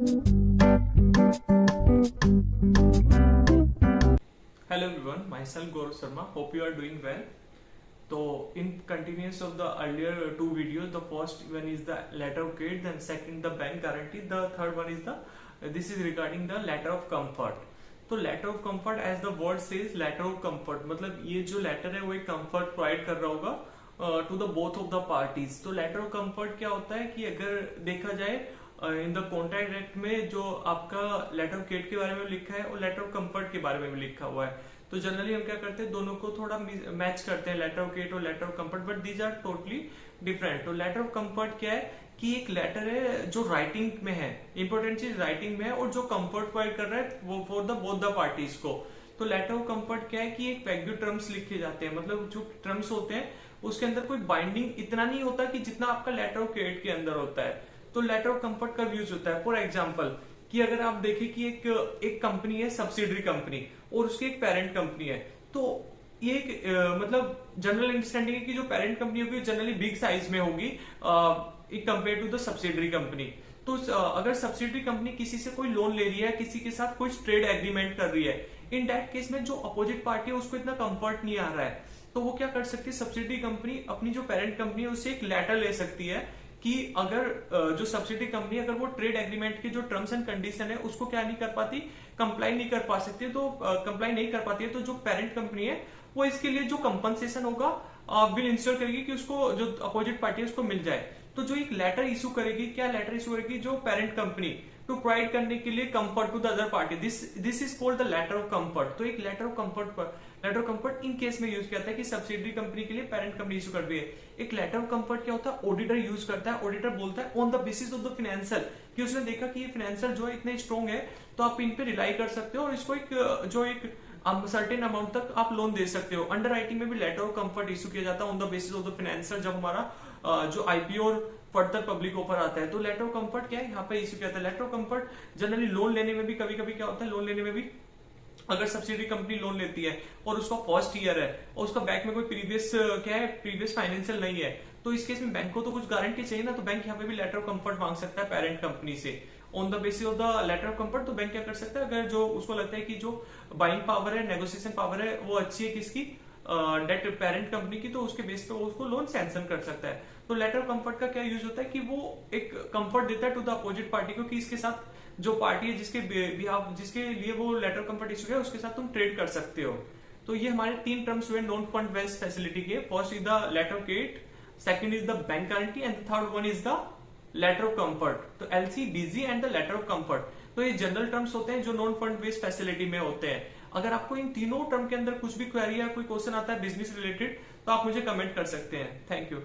Hello everyone, myself Gaurav Sharma. Hope you are doing well. So, in continuance of the earlier two videos, the first one is the letter of credit, then second the bank guarantee. The third one is this is regarding the letter of comfort. तो letter of comfort as the word says letter of comfort मतलब ये जो letter है वो एक comfort provide कर रहा होगा to the both of the parties. तो लेटर ऑफ कंफर्ट क्या होता है कि अगर देखा जाए इन द कॉन्ट्रैक्ट एक्ट में जो आपका लेटर ऑफ क्रेडिट के बारे में लिखा है और लेटर ऑफ कंफर्ट के बारे में भी लिखा हुआ है। तो जनरली हम क्या करते हैं, दोनों को थोड़ा मैच करते हैं, लेटर ऑफ क्रेडिट और letter of comfort, but these are totally different. तो लेटर ऑफ कंफर्ट क्या है कि एक लेटर है जो राइटिंग में है, इंपॉर्टेंट चीज राइटिंग में है और जो कंफर्ट प्रोवाइड कर रहा है वो for the both the parties को। तो लेटर ऑफ कंफर्ट क्या है कि एक वैल्यू टर्म्स लिखे जाते हैं, मतलब जो टर्म्स होते हैं उसके अंदर कोई बाइंडिंग इतना नहीं होता कि जितना आपका लेटर ऑफ क्रेडिट के अंदर होता है। तो लेटर ऑफ कंफर्ट का यूज होता है फॉर एग्जाम्पल कि अगर आप देखें कि एक कंपनी है सब्सिडरी कंपनी और उसकी एक पेरेंट कंपनी है, तो ये एक मतलब जनरल अंडरस्टैंडिंग है कि जो पेरेंट कंपनी होगी जनरली बिग साइज में होगी compare to the subsidiary company. तो अगर सब्सिडरी कंपनी किसी से कोई लोन ले रही है, किसी के साथ कोई ट्रेड एग्रीमेंट कर रही है, इन दैट केस में जो अपोजिट पार्टी है उसको इतना कंफर्ट नहीं आ रहा है, तो वो क्या कर सकती है, सब्सिडरी कंपनी अपनी जो पेरेंट कंपनी है उससे एक लेटर ले सकती है कि अगर जो सब्सिडी कंपनी अगर वो ट्रेड एग्रीमेंट के जो टर्म्स एंड कंडीशन है उसको क्या नहीं कर पाती, कंप्लाई नहीं कर पा सकती, तो कंप्लाई नहीं कर पाती है, तो जो पेरेंट कंपनी है वो इसके लिए जो कंपनसेशन होगा विल इंश्योर करेगी कि उसको जो अपोजिट पार्टी है उसको मिल जाए। तो जो एक लेटर इशू करेगी, क्या लेटर इशू करेगी, जो पेरेंट कंपनी टू प्रोवाइड करने के लिए comfort to the other party, this is called the letter of comfort. तो एक letter of comfort in case में यूज किया है कि सब्सिडरी कंपनी के लिए पेरेंट कंपनी इशू कर रही है। एक लेटर ऑफ कंफर्ट क्या होता है, ऑडिटर यूज करता है, ऑडिटर बोलता है on the basis of the financial कि उसने देखा कि ये फाइनेंशियल जो है इतने स्ट्रॉन्ग है तो आप इन पे रिलाई कर सकते हो और इसको एक सर्टेन अमाउंट तक आप लोन दे सकते हो। अंडर राइटिंग में भी लेटर ऑफ कंफर्ट इशू किया जाता है on the basis of the financial, जब हमारा जो आईपीओ और फर्दर पब्लिक ऑफर आता है। तो लेटर ऑफ कंफर्ट क्या है, यहाँ पे इशू किया जाता है। Letter of comfort generally loan लेने में भी कभी कभी क्या होता है, लोन लेने में भी अगर सब्सिडी कंपनी लोन लेती है और उसका फर्स्ट ईयर है और उसका बैंक में कोई प्रीवियस फाइनेंशियल नहीं है, तो इस केस में बैंक को तो कुछ गारंटी चाहिए ना, तो बैंक यहाँ पे भी लेटर ऑफ कंफर्ट मांग सकता है पेरेंट कंपनी से on the basis of the letter of comfort. तो बैंक क्या कर सकता है, अगर जो उसको लगता है कि जो बाइंग पावर है, नेगोशिएशन पावर है वो अच्छी है किसकी, डेट पेरेंट कंपनी की, तो उसके बेस पे उसको लोन सैंक्शन कर सकता है। तो लेटर ऑफ कंफर्ट का क्या यूज होता है कि वो एक कंफर्ट देता है टू द अपोजिट पार्टी को कि इसके साथ जो पार्टी है जिसके लिए वो लेटर कंफर्ट इशू है उसके साथ तुम ट्रेड कर सकते हो। तो ये हमारे तीन टर्म्स हुए नॉन फंड बेस्ड फैसिलिटी के। First is the letter of credit, second is the bank guarantee and third one is the letter of comfort. तो LC, DG and the letter of comfort, तो ये general terms होते हैं जो non fund based facility में होते हैं। अगर आपको इन तीनों टर्म के अंदर कुछ भी क्वेरी या कोई क्वेश्चन आता है बिजनेस रिलेटेड तो आप मुझे कमेंट कर सकते हैं। Thank you.